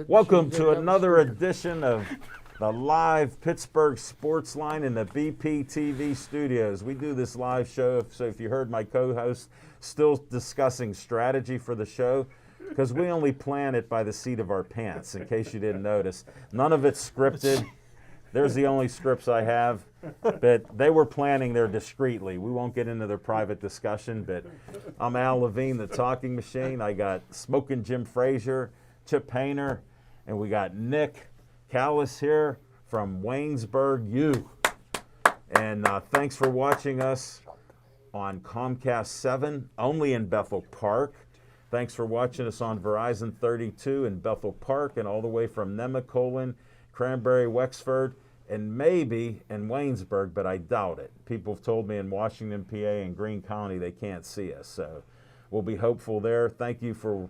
Welcome to another edition of the live Pittsburgh Sportsline in the BPTV studios. We do this live show, so if you heard my co-host still discussing strategy for the show, because we only plan it by the seat of our pants, in case you didn't notice. None of it's scripted. There's the only scripts I have, but they were planning there discreetly. We won't get into their private discussion, but I'm Al Levine, the talking machine. I got Smoking Jim Frazier, Chip Painter, and we got Nick Callis here from Waynesburg, U. And thanks for watching us on Comcast 7, only in Bethel Park. Thanks for watching us on Verizon 32 in Bethel Park and all the way from Nemacolin, Cranberry, Wexford, and maybe in Waynesburg, but I doubt it. People have told me in Washington, PA, and Greene County they can't see us, so we'll be hopeful there. Thank you for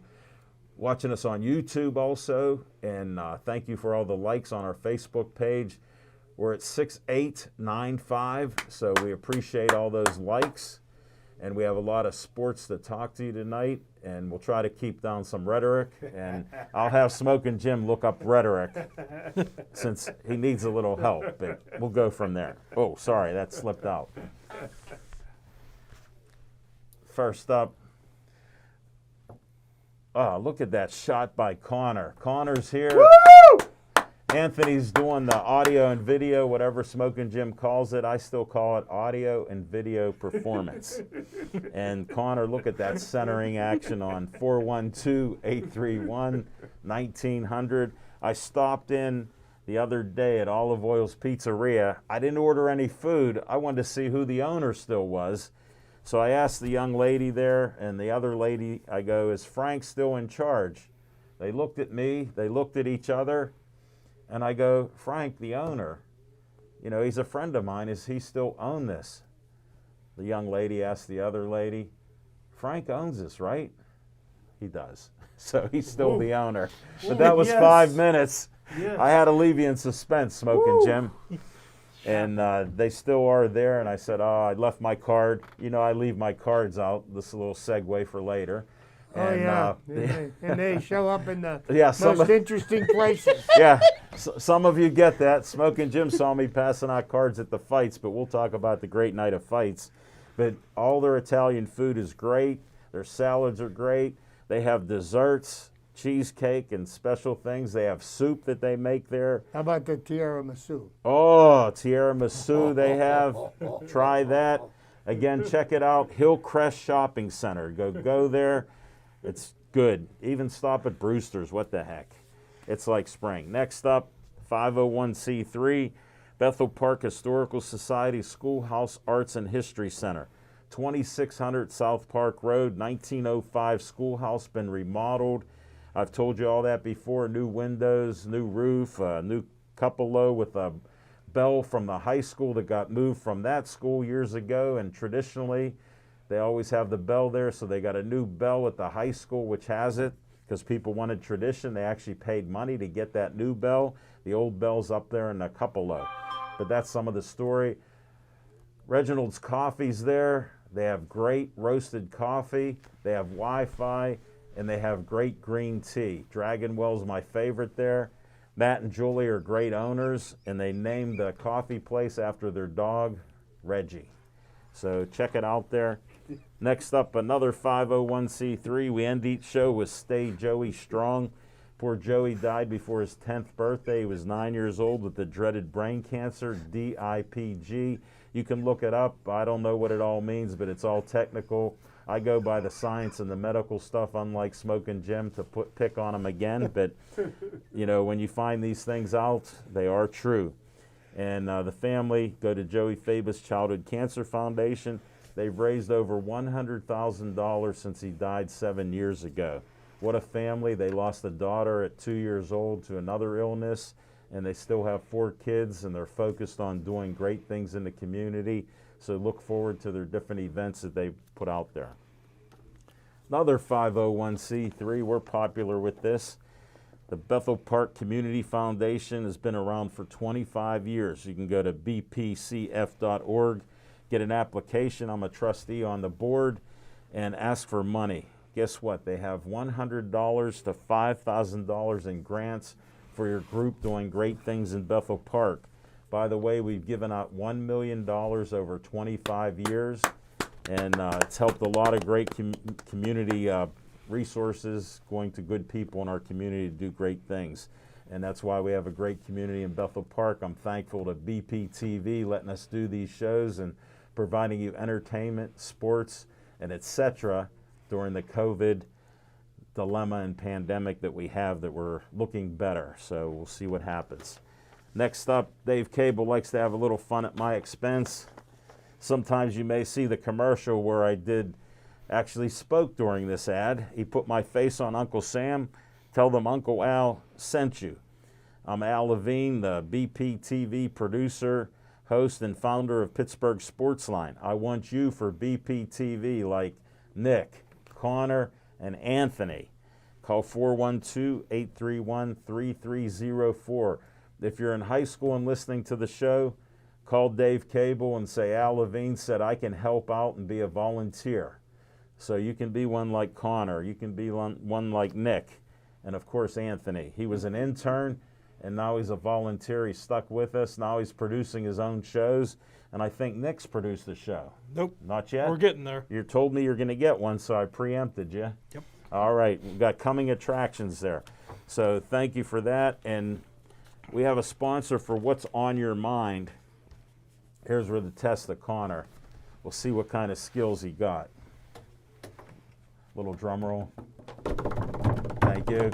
watching us on YouTube also, and thank you for all the likes on our Facebook page. We're at 6895, so we appreciate all those likes, and we have a lot of sports to talk to you tonight, and we'll try to keep down some rhetoric, and I'll have Smoking Jim look up rhetoric since he needs a little help, but we'll go from there. Oh, sorry, that slipped out. First up, oh, look at that shot by Connor. Connor's here. Woo! Anthony's doing the audio and video, whatever Smoking Jim calls it. I still call it audio and video performance. And Connor, look at that centering action on 412-831-1900. I stopped in the other day at Olive Oil's Pizzeria. I didn't order any food. I wanted to see who the owner still was. So I asked the young lady there and the other lady, I go, is Frank still in charge? They looked at me, they looked at each other, and I go, Frank, the owner, you know, he's a friend of mine, is he still own this? The young lady asked the other lady, Frank owns this, right? He does. So he's still the owner. But that was 5 minutes. Yes. I had to leave you in suspense, Smoking Jim. And they still are there, and I said, oh, I left my card. You know, I leave my cards out. This is a little segue for later. And, and they show up in the most interesting places. Yeah, some of you get that. Smoking Jim saw me passing out cards at the fights, but we'll talk about the great night of fights. But all their Italian food is great. Their salads are great. They have desserts, cheesecake, and special things. They have soup that they make there. How about the tiramisu? Oh, tiramisu they have. Try that. Again, check it out. Hillcrest Shopping Center. Go there. It's good. Even stop at Brewster's. What the heck? It's like spring. Next up, 501c3, Bethel Park Historical Society Schoolhouse Arts and History Center. 2600 South Park Road, 1905 schoolhouse, been remodeled. I've told you all that before. New windows, new roof, new cupola with a bell from the high school that got moved from that school years ago. And traditionally, they always have the bell there. So they got a new bell at the high school, which has it, because people wanted tradition. They actually paid money to get that new bell. The old bell's up there in the cupola. But that's some of the story. Reginald's Coffee's there. They have great roasted coffee. They have Wi-Fi. And they have great green tea. Dragon Well's my favorite there. Matt and Julie are great owners, and they named the coffee place after their dog, Reggie. So check it out there. Next up, another 501c3. We end each show with Stay Joey Strong. Poor Joey died before his 10th birthday. He was 9 years old with the dreaded brain cancer, DIPG. You can look it up. I don't know what it all means, but it's all technical. I go by the science and the medical stuff, unlike Smoking Jim, to pick on him again. But, you know, when you find these things out, they are true. And the family, go to Joey Fabus Childhood Cancer Foundation. They've raised over $100,000 since he died 7 years ago. What a family. They lost a daughter at 2 years old to another illness, and they still have 4 kids, and they're focused on doing great things in the community. So look forward to their different events that they put out there. Another 501c3, we're popular with this. The Bethel Park Community Foundation has been around for 25 years. You can go to bpcf.org, get an application. I'm a trustee on the board, and ask for money. Guess what? They have $100 to $5,000 in grants for your group doing great things in Bethel Park. By the way, we've given out $1 million over 25 years, and it's helped a lot of great community resources going to good people in our community to do great things. And that's why we have a great community in Bethel Park. I'm thankful to BPTV letting us do these shows and providing you entertainment, sports, and etc. during the COVID dilemma and pandemic that we have, that we're looking better. So we'll see what happens. Next up, Dave Cable likes to have a little fun at my expense. Sometimes you may see the commercial where I actually spoke during this ad. He put my face on Uncle Sam. Tell them Uncle Al sent you. I'm Al Levine, the BPTV producer, host, and founder of Pittsburgh Sportsline. I want you for BPTV like Nick, Connor, and Anthony. Call 412-831-3304. If you're in high school and listening to the show, call Dave Cable and say Al Levine said I can help out and be a volunteer. So you can be one like Connor, you can be one like Nick, and of course Anthony. He was an intern, and now he's a volunteer. He's stuck with us. Now he's producing his own shows, and I think Nick's produced the show. Nope. Not yet? We're getting there. You told me you're going to get one, so I preempted you. Yep. All right, we've got coming attractions there. So thank you for that, and we have a sponsor for What's on Your Mind. Here's where the test of Connor. We'll see what kind of skills he got. Little drum roll. Thank you.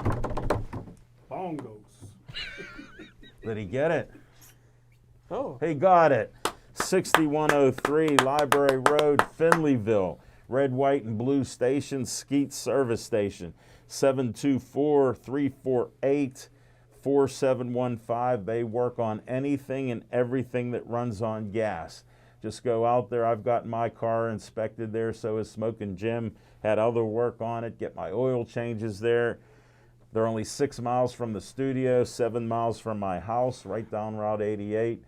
Bongos. Did he get it? Oh. He got it. 6103 Library Road, Finleyville. Red, white, and blue station, Skeet Service Station. 724-348-4715. They work on anything and everything that runs on gas. Just go out there. I've got my car inspected there, so is Smoking Jim. Had other work on it. Get my oil changes there. They're only 6 miles from the studio, 7 miles from my house, right down Route 88.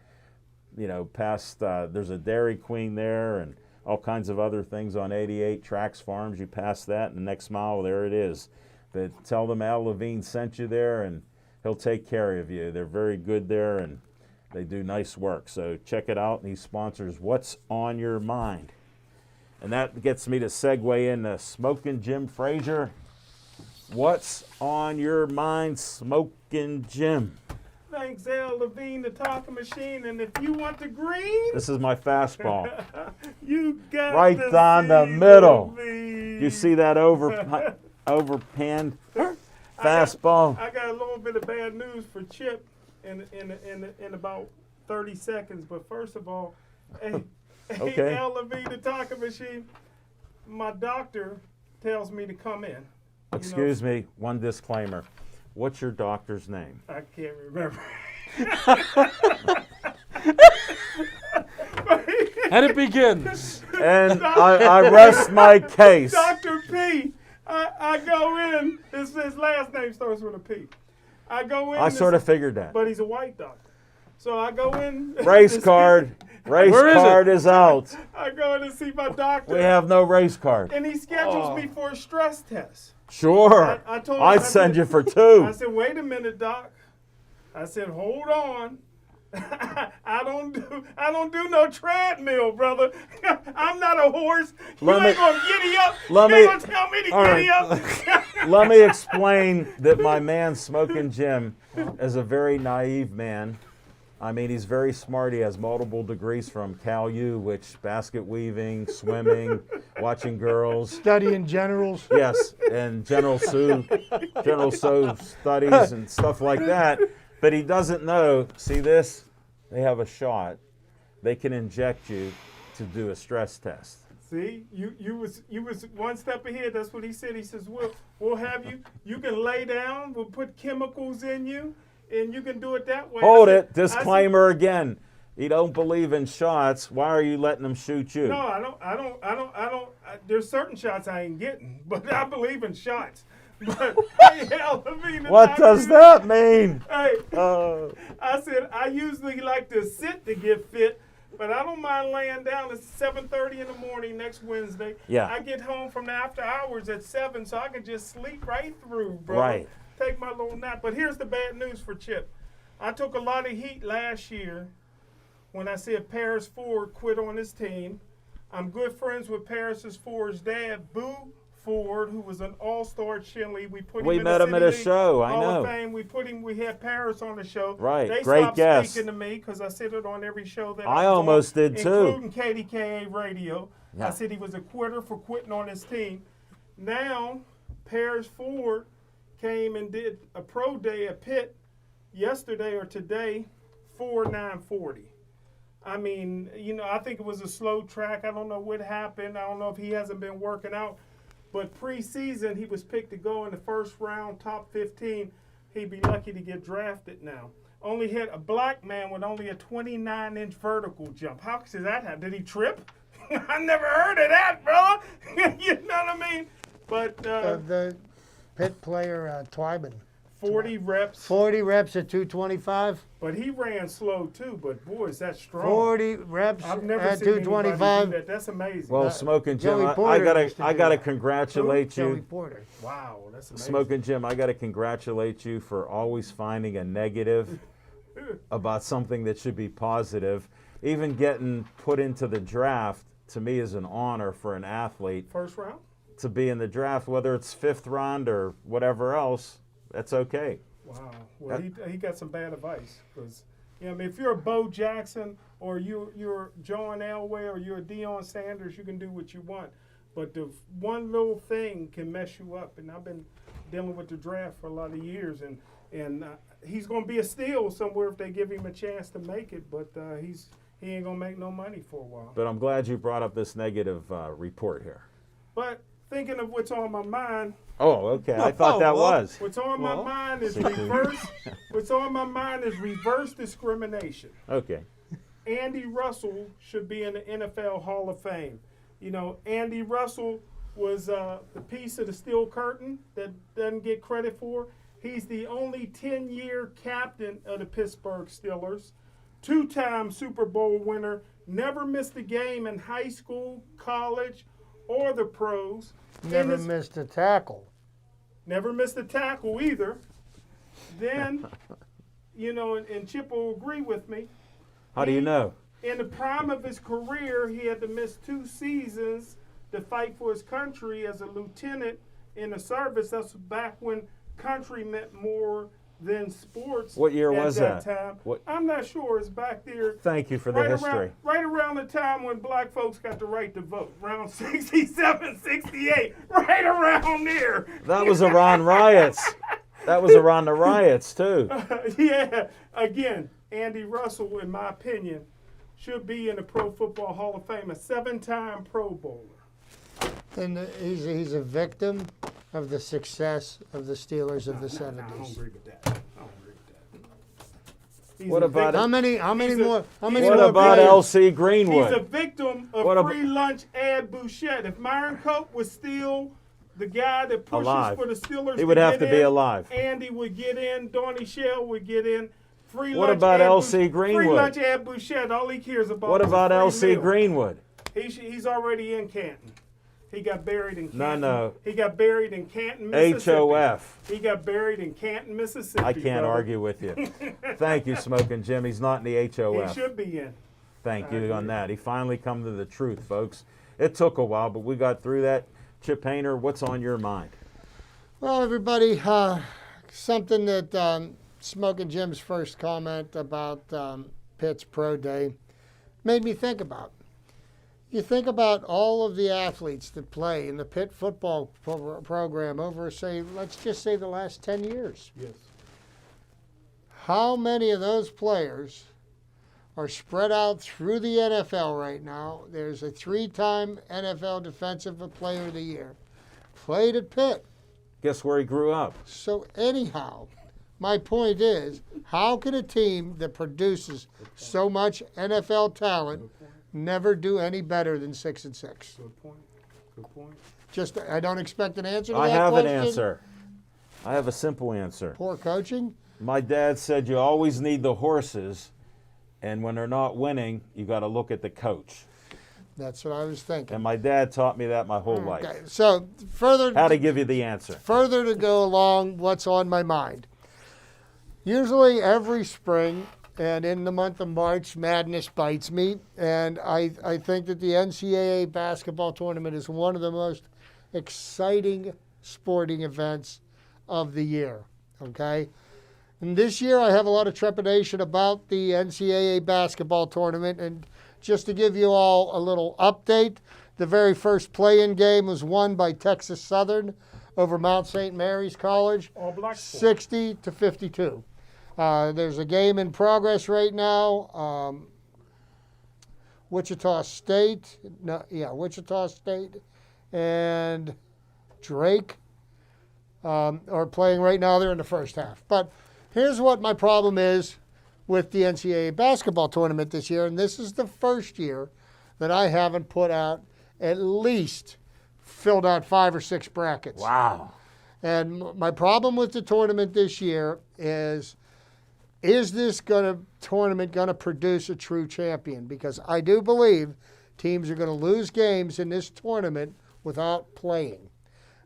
You know, past, there's a Dairy Queen there and all kinds of other things on 88. Trax Farms, you pass that, and the next mile, there it is. But tell them Al Levine sent you there, and he'll take care of you. They're very good there, and they do nice work. So check it out, and he sponsors What's on Your Mind. And that gets me to segue into Smoking Jim Frazier. What's on your mind, Smoking Jim? Thanks, Al Levine, the talking machine. And if you want the green, This is my fastball. you got Right to down the see middle. Levine. You see that overhand fastball? I got a little bit of bad news for Chip in about 30 seconds. But first of all, hey, Okay. Al Levine, the talking machine, my doctor tells me to come in. Excuse me, one disclaimer. What's your doctor's name? I can't remember. And it begins. And I rest my case. Dr. P. I go in. His last name starts with a P. I go in. I sort of figured that. But he's a white doctor. So I go in. Race card. Race Where is card it? is out. I go in to see my doctor. We have no race card. And he schedules me for a stress test. Sure. I told him, I'd I send said- you for 2. I said, wait a minute, doc. I said, hold on. I don't do no treadmill, brother. I'm not a horse. You Let me- ain't gonna giddy up. let You me- ain't gonna tell me to all giddy right. up. Let me explain that my man, Smoking Jim, is a very naive man. I mean, he's very smart. He has multiple degrees from Cal U, which basket weaving, swimming, watching girls. Studying generals. Yes, and General Sue studies and stuff like that. But he doesn't know, see this? They have a shot. They can inject you to do a stress test. See, you was one step ahead. That's what he said. He says, we'll have you. You can lay down. We'll put chemicals in you, and you can do it that way. Hold I it. said- Disclaimer again. You don't believe in shots. Why are you letting them shoot you? No, I don't. There's certain shots I ain't getting, but I believe in shots. But hey, hell, I mean, What does that mean? Hey, Uh, I said I usually like to sit to get fit, but I don't mind laying down at 7:30 in the morning next Wednesday. Yeah. I get home from the after hours at 7, so I can just sleep right through, bro. Right. Take my little nap. But here's the bad news for Chip. I took a lot of heat last year when I said Paris Ford quit on his team. I'm good friends with Paris Ford's dad, Boo Ford, who was an all-star at Shinley. We put him We in met the him at City a League show, I Hall know. of Fame. We had Paris on the show. Right, They great stopped guest. speaking to me because I said it on every show that I was almost on, did too. including KDKA Radio. Yeah. I said he was a quitter for quitting on his team. Now, Paris Ford came and did a pro day at Pitt yesterday or today, 4.940. I mean, I think it was a slow track. I don't know what happened. I don't know if he hasn't been working out. But preseason, he was picked to go in the first round, top 15. He'd be lucky to get drafted now. Only hit a black man with only a 29-inch vertical jump. How does that happen? Did he trip? I never heard of that, bro. You know what I mean? But The Pitt player, Twyman. 40 reps. 40 reps at 225. But he ran slow, too. But, boy, is that strong. 40 reps I've never at seen anybody do 225. that. That's amazing. well, Smoking Jim, Joey I Porter gotta used to I do gotta that. congratulate Joey you. Porter. Wow, that's amazing. Smoking Jim, I gotta congratulate you for always finding a negative about something that should be positive. Even getting put into the draft, to me, is an honor for an athlete First round? to be in the draft, whether it's 5th round or whatever else. That's okay. Wow. Well, he got some bad advice because, I mean, if you're a Bo Jackson or you're John Elway or you're a Deion Sanders, you can do what you want. But the one little thing can mess you up. And I've been dealing with the draft for a lot of years, and he's going to be a steal somewhere if they give him a chance to make it. But he ain't going to make no money for a while. But I'm glad you brought up this negative report here. But thinking of what's on my mind. Oh, okay. I thought that was. What's on my mind is See, reverse. What's on my mind is reverse discrimination. Okay. Andy Russell should be in the NFL Hall of Fame. Andy Russell was the piece of the steel curtain that doesn't get credit for. He's the only 10-year captain of the Pittsburgh Steelers, 2-time Super Bowl winner, never missed a game in high school, college, or the pros. Never missed a tackle. Never missed a tackle either. Then, and Chip will agree with me. How do you know? In the prime of his career, he had to miss 2 seasons to fight for his country as a lieutenant in the service. That's back when country meant more than sports. What year at was that that? time. What- I'm not sure. It's back there. Thank you for the history. Right around the time when black folks got the right to vote, around 67, 68, right around there. That was around riots. That was around the riots, too. Yeah, again, Andy Russell, in my opinion, should be in the Pro Football Hall of Fame, a 7-time Pro Bowler. And he's a victim of the success of the Steelers of the 70s. I don't agree with that. I don't agree with that. He's What a about victim. How many He's a- more? How many What more about players? L.C. He's a Greenwood? victim of What ab- free lunch ad Bouchette. If Myron Cope was still the guy that pushes Alive. for the Steelers, He would have get to be in, alive. Andy would get in. Donnie Shell would get in. Free What lunch about ad L.C. Free Greenwood? lunch ad Bouchette. All he cares about. What is a about free L.C. meal. Greenwood? He's already in Canton. He got buried in Canton. No. He got buried in Canton, Mississippi. HOF. He got buried in Canton, Mississippi. I can't brother. argue with you. Thank you, Smoking Jim. He's not in the He HOF. should be in. Thank I you on agree. that. He finally come to the truth, folks. It took a while, but we got through that. Chip Hayner, what's on your mind? Well, everybody, something that Smoking Jim's first comment about Pitt's Pro Day made me think about. You think about all of the athletes that play in the Pitt football program over, say, let's just say the last 10 years. Yes. How many of those players are spread out through the NFL right now. There's a 3-time NFL Defensive Player of the Year. Played at Pitt. Guess where he grew up? So anyhow, my point is, how can a team that produces so much NFL talent never do any better than 6-6? Good point. Good point. Just, I don't expect an answer to I that have question. an answer. I have a simple answer. Poor coaching. My dad said you always need the horses, and when they're not winning, you got to look at the coach. That's what I was thinking. And my dad taught me that my whole life. Okay, so How to give you the answer. further to go along what's on my mind. Usually every spring and in the month of March, madness bites me. And I think that the NCAA basketball tournament is one of the most exciting sporting events of the year. Okay? And this year I have a lot of trepidation about the NCAA basketball tournament. And just to give you all a little update, the very first play-in game was won by Texas Southern over Mount St. Mary's College, All black. 60-52. There's a game in progress right now. Wichita State and Drake are playing right now. They're in the first half. But here's what my problem is with the NCAA basketball tournament this year, and this is the first year that I haven't put out at least filled out 5 or 6 brackets. Wow. And my problem with the tournament this year is this tournament going to produce a true champion? Because I do believe teams are going to lose games in this tournament without playing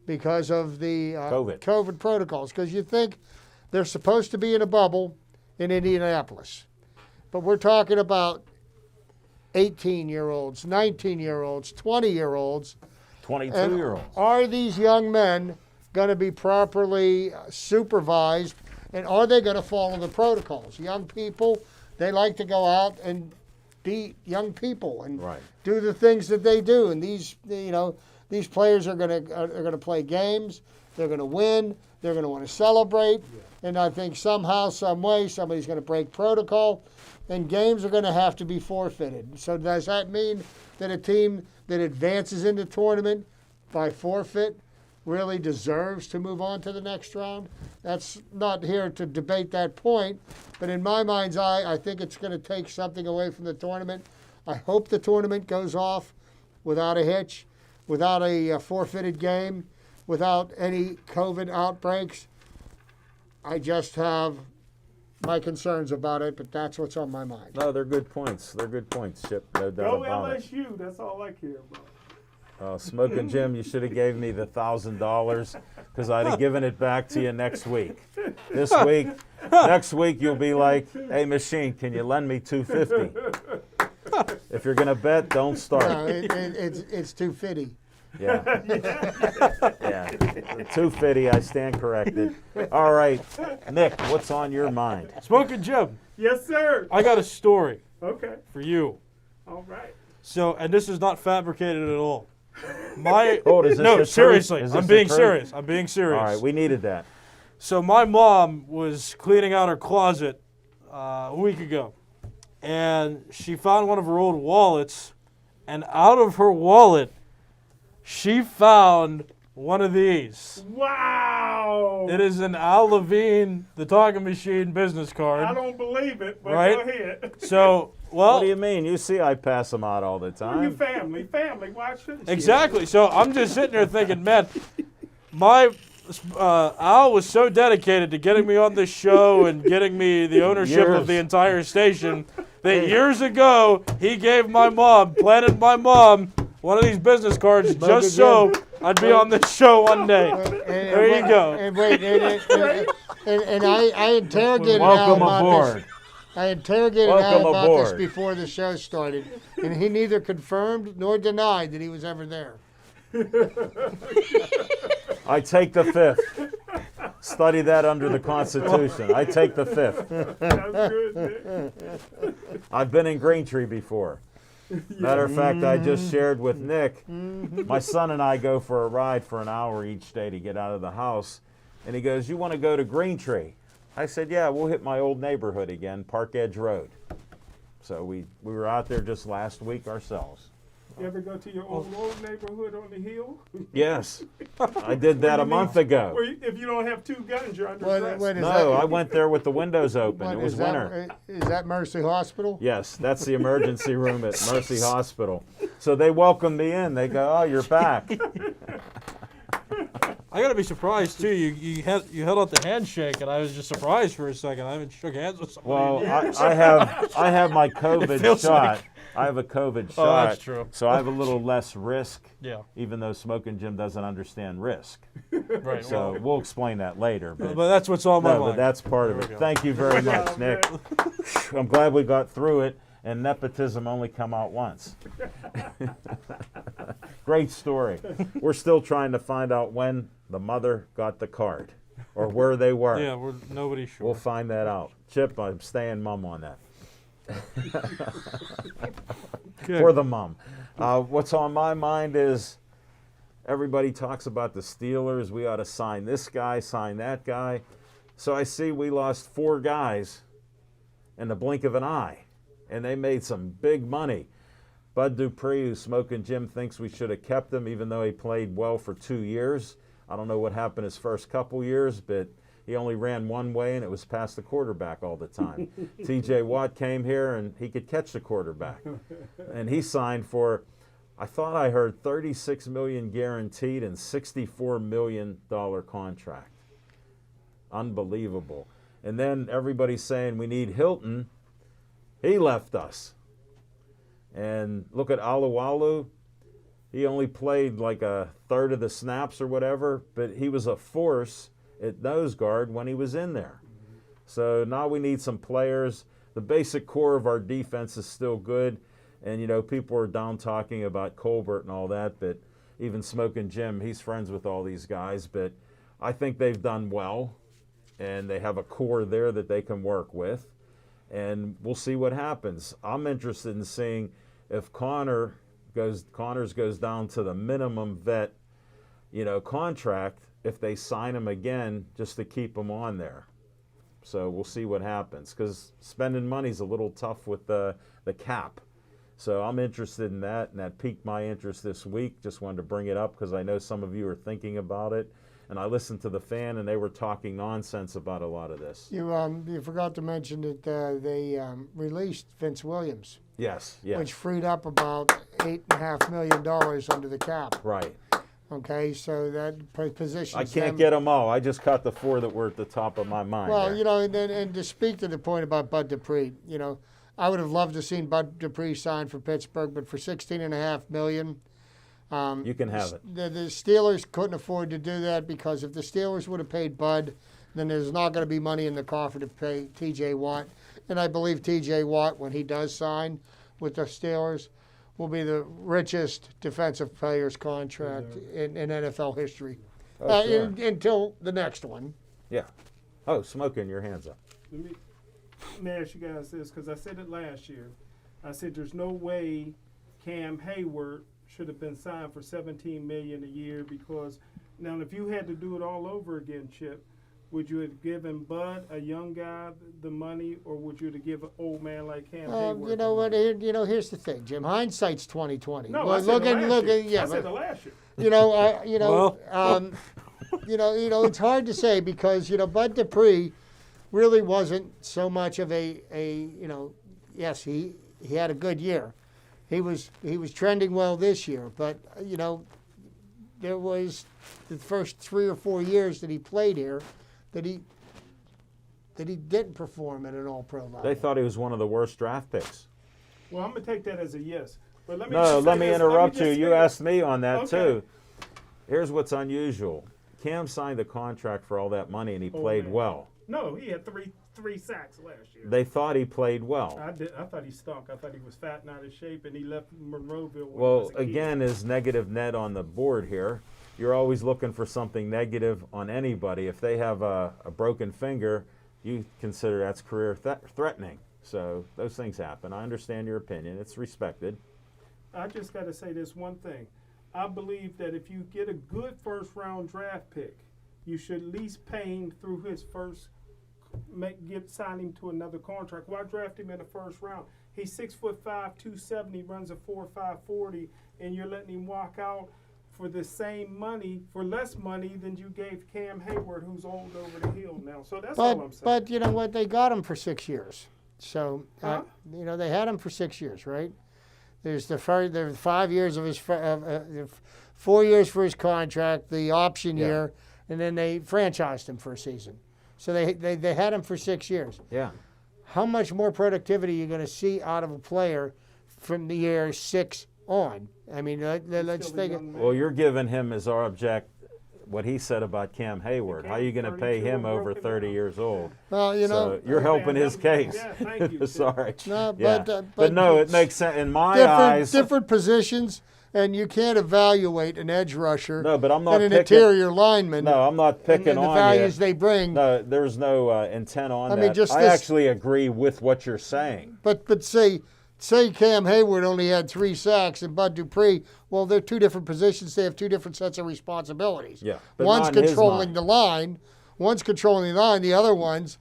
because of the COVID protocols. Because you think they're supposed to be in a bubble in Indianapolis. But we're talking about 18-year-olds, 19-year-olds, 20-year-olds. 22-year-olds. Are these young men going to be properly supervised, and are they going to follow the protocols? Young people, they like to go out and be young people and Right. do the things that they do. And these players are going to play games. They're going to win. They're going to want to celebrate. Yeah. And I think somehow, some way, somebody's going to break protocol, and games are going to have to be forfeited. So does that mean that a team that advances into the tournament by forfeit really deserves to move on to the next round? That's not here to debate that point, but in my mind's eye, I think it's going to take something away from the tournament. I hope the tournament goes off without a hitch, without a forfeited game, without any COVID outbreaks. I just have my concerns about it, but that's what's on my mind. No, they're good points. They're good points, Chip. No doubt Go about it. LSU. That's all I care about. Smoking Jim, you should have gave me the $1,000 because I'd have given it back to you next week. Next week you'll be like, "Hey, machine, can you lend me $250?" If you're gonna bet, don't start. No, it's too fitty. Yeah. Yeah. $250. I stand corrected. All right, Nick, what's on your mind? Smoking Jim, Yes, sir. I got a story Okay. for you. All right. So, and this is not fabricated at all. Oh, is this the No, truth? seriously, Is I'm this the being truth? serious. I'm being serious. All right, we needed that. So my mom was cleaning out her closet a week ago, and she found one of her old wallets, and out of her wallet, she found one of these. Wow. It is an Al Levine, the Talking Machine business card. I don't believe it, but Right? go ahead. So, well, What do you mean? You see, I pass them out all the Your time. family. Why shouldn't you? exactly. So I'm just sitting there thinking, man, my Al was so dedicated to getting me on this show and getting me the ownership Years. of the entire station that years ago he planted my mom one of these business cards just so I'd be on this show one day. There you go. And wait, and I interrogated Al Welcome about aboard. this. I interrogated Welcome Al about this aboard. before the show started, and he neither confirmed nor denied that he was ever there. I take the fifth. Study that under the Constitution. I take the fifth. That's good, man. I've been in Greentree before. Matter of fact, I just shared with Nick, my son and I go for a ride for an hour each day to get out of the house. And he goes, "You want to go to Greentree?" I said, "Yeah, we'll hit my old neighborhood again, Park Edge Road." So we were out there just last week ourselves. You ever go to your old neighborhood on the hill? Yes, I did that a month ago. Where if you don't have 2 guns, you're underdressed. What is No, that? I went there with the windows open. What, It was is winter. Is that Mercy Hospital? Yes, that's the emergency room at Mercy Hospital. So they welcomed me in. They go, "Oh, you're back." I gotta be surprised too. You held out the handshake, and I was just surprised for a second. I haven't shook hands with somebody. Well, in years. I have my COVID feels shot. like- I have a COVID Oh, shot. that's true. So I have a little less risk. Yeah. Even though Smoking Jim doesn't understand risk. Right. So we'll explain that later. But that's what's on my No, but mind. that's part of There it. we go. Thank you very much, Oh, Nick. man. I'm glad we got through it, and nepotism only come out once. Great story. We're still trying to find out when the mother got the card or where they were. Yeah, nobody's sure. We'll find that out. Chip, I'm staying mum on that. Good. For the mum. What's on my mind is everybody talks about the Steelers. We ought to sign this guy, sign that guy. So I see we lost 4 guys in the blink of an eye, and they made some big money. Bud Dupree, who Smoking Jim thinks we should have kept him, even though he played well for 2 years. I don't know what happened his first couple years, but he only ran one way, and it was past the quarterback all the time. T.J. Watt came here, and he could catch the quarterback. And he signed for, I thought I heard $36 million guaranteed and $64 million contract. Unbelievable. And then everybody's saying we need Hilton. He left us. And look at Alualu. He only played like a third of the snaps or whatever, but he was a force at nose guard when he was in there. So now we need some players. The basic core of our defense is still good. And, you know, people are down talking about Colbert and all that, but even Smoking Jim, he's friends with all these guys. But I think they've done well, and they have a core there that they can work with. And we'll see what happens. I'm interested in seeing if Connors goes down to the minimum vet, contract, if they sign him again just to keep him on there. So we'll see what happens, because spending money's a little tough with the cap. So I'm interested in that, and that piqued my interest this week. Just wanted to bring it up because I know some of you are thinking about it. And I listened to the fan, and they were talking nonsense about a lot of this. You forgot to mention that they released Vince Williams, Yes. which freed up about $8.5 million under the cap. Right. Okay, so that positions I can't them. get them all. I just caught the 4 that were at the top of my mind. Well, there. and to speak to the point about Bud Dupree, I would have loved to have seen Bud Dupree sign for Pittsburgh, but for $16.5 million. You can have it. The Steelers couldn't afford to do that, because if the Steelers would have paid Bud, then there's not going to be money in the coffer to pay T.J. Watt. And I believe T.J. Watt, when he does sign with the Steelers, will be the richest defensive player's contract in NFL history. Oh, sure. Until the next one. Yeah. Oh, Smoking, your hands up. Let me ask you guys this, because I said it last year. I said there's no way Cam Hayward should have been signed for $17 million a year, because now if you had to do it all over again, Chip, would you have given Bud, a young guy, the money, or would you have given an old man like Cam Hayward? You know what? Here's the thing, Jim. Hindsight's 20/20. No, Well, I said the last year. yeah, I said but, the last year. it's hard to say, because Bud Dupree really wasn't so much of yes, he had a good year. He was trending well this year, but there was the first 3 or 4 years that he played here that he didn't perform at an all-pro level. They thought he was one of the worst draft picks. Well, I'm going to take that as a yes. But let me No, just let say me this. interrupt Let me you. just You say asked me on that, Okay. too. Here's what's unusual. Cam signed a contract for all that money, and he played man. well. No, he had three sacks last year. They thought he played well. I thought he stunk. I thought he was fat and out of shape, and he left Monroeville when he Well, was a kid. again, is negative net on the board here. You're always looking for something negative on anybody. If they have a broken finger, you consider that's career threatening. So those things happen. I understand your opinion. It's respected. I just got to say this one thing. I believe that if you get a good first-round draft pick, you should at least pay him through his first sign him to another contract. Why draft him in the first round? He's 6'5", 270, runs a 4.5 40, and you're letting him walk out for the same money, for less money than you gave Cam Hayward, who's old over the hill now. So that's all I'm saying. But you know what? They got him for 6 years. So Huh? you know they had him for 6 years, right? There's the 5 years of his 4 years for his contract, the option year, and then they franchised him for a season. So they had him for 6 years. Yeah. How much more productivity are you going to see out of a player from the year 6 on? I mean, let's Still a think. young man. Well, you're giving him as our object what he said about Cam Hayward. How are you going to pay 32 him over broken 30 down. years old? Well, you know, So you're helping his case. Yeah, thank you. Sorry. No, Yeah. but no, it makes sense in my eyes. different positions, and you can't evaluate an edge rusher No, but I'm not and an picking. interior lineman. No, I'm not picking and the on values you. they bring. No, there's no intent on I that. mean, just I this- actually agree with what you're saying. But say Cam Hayward only had 3 sacks and Bud Dupree. Well, they're 2 different positions. They have 2 different sets of responsibilities. Yeah, but One's not in his controlling mind. the line. One's controlling the line. The other one's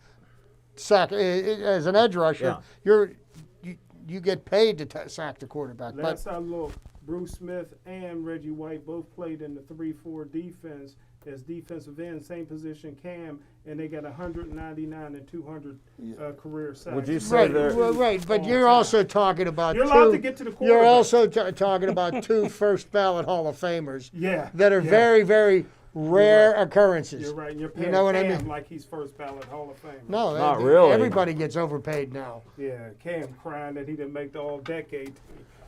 sack as an edge rusher. You get paid to sack the quarterback. Last I looked, Bruce Smith and Reggie White both played in the 3-4 defense as defensive end, same position Cam, and they got 199 and 200 career sacks. Would you say they're Right, but All you're time. also talking about You're 2. allowed to get to the You're quarterback. also talking about 2 first ballot Hall of Famers Yeah. that are yeah. very, very rare right. occurrences. You're right. You're paying know what I Cam mean? like he's first ballot Hall of Fame. No, Not really. Everybody gets overpaid now. Yeah, Cam crying that he didn't make the all-decade team.